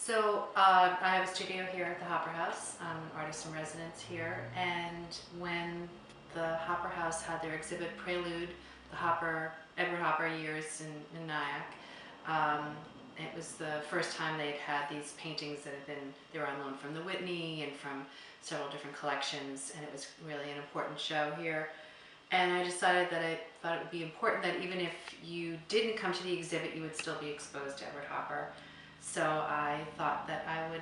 I have a studio here at the Hopper House. I'm an artist in residence here, and when the Hopper House had their exhibit Prelude, Edward Hopper years in Nyack, it was the first time they'd had these paintings that they were on loan from the Whitney and from several different collections, and it was really an important show here. And I decided that I thought it would be important that even if you didn't come to the exhibit, you would still be exposed to Edward Hopper. So I thought that I would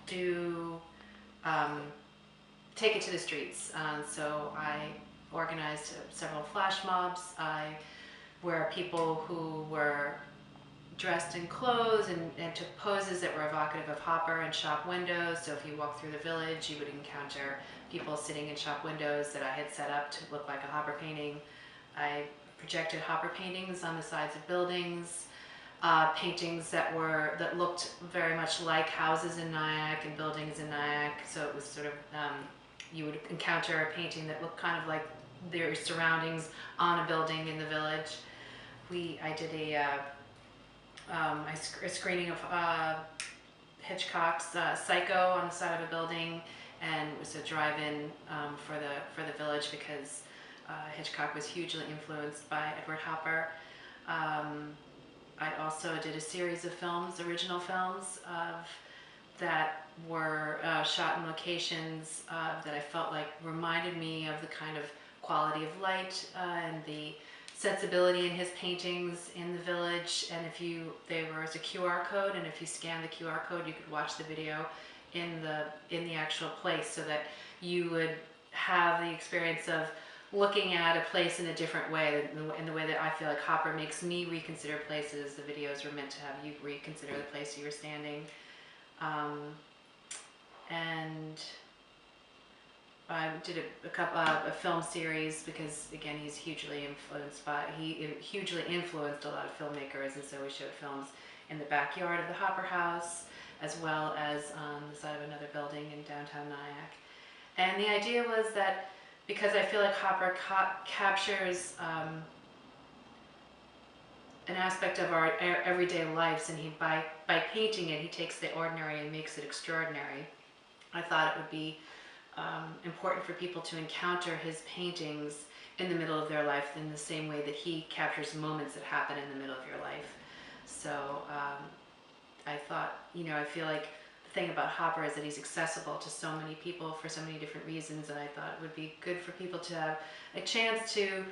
do take it to the streets. So I organized several flash mobs where people who were dressed in clothes and took poses that were evocative of Hopper in shop windows. So if you walk through the village, you would encounter people sitting in shop windows that I had set up to look like a Hopper painting. I projected Hopper paintings on the sides of buildings, paintings that looked very much like houses in Nyack and buildings in Nyack. So it was sort of, you would encounter a painting that looked kind of like their surroundings on a building in the village. I did a screening of Hitchcock's Psycho on the side of a building, and it was a drive-in for the village because Hitchcock was hugely influenced by Edward Hopper. I also did a series of films, original films, that were shot in locations that I felt like reminded me of the kind of quality of light and the sensibility in his paintings in the village. And there was a QR code, and if you scanned the QR code, you could watch the video in the actual place, so that you would have the experience of looking at a place in a different way, in the way that I feel like Hopper makes me reconsider places. The videos were meant to have you reconsider the place you were standing. And I did a couple a film series because, again, he hugely influenced a lot of filmmakers, and so we showed films in the backyard of the Hopper House as well as on the side of another building in downtown Nyack. And the idea was that because I feel like Hopper captures an aspect of our everyday lives, and by painting it, he takes the ordinary and makes it extraordinary. I thought it would be important for people to encounter his paintings in the middle of their life in the same way that he captures moments that happen in the middle of your life. So I thought, I feel like the thing about Hopper is that he's accessible to so many people for so many different reasons, and I thought it would be good for people to have a chance to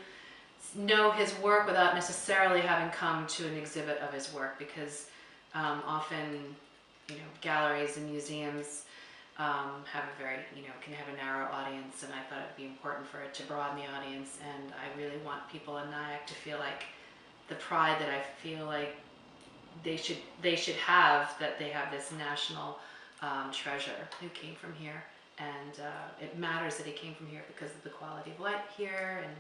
know his work without necessarily having come to an exhibit of his work, because often, galleries and museums have a very, can have a narrow audience, and I thought it'd be important for it to broaden the audience. And I really want people in Nyack to feel like the pride that I feel like they should have, that they have this national treasure who came from here, and it matters that he came from here because of the quality of light here. And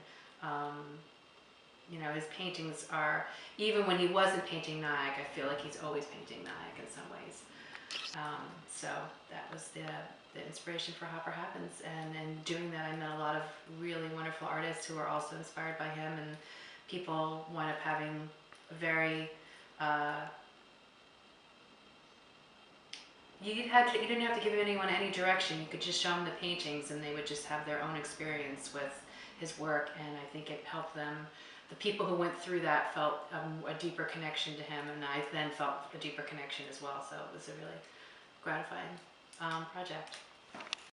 his paintings are, even when he wasn't painting Nyack, I feel like he's always painting Nyack in some ways. So that was the inspiration for Hopper Happens, and in doing that I met a lot of really wonderful artists who are also inspired by him, and people wind up having a very you didn't have to give anyone any direction. You could just show them the paintings, and they would just have their own experience with his work, and I think it helped them. The people who went through that felt a deeper connection to him, and I then felt a deeper connection as well. So it was a really gratifying project.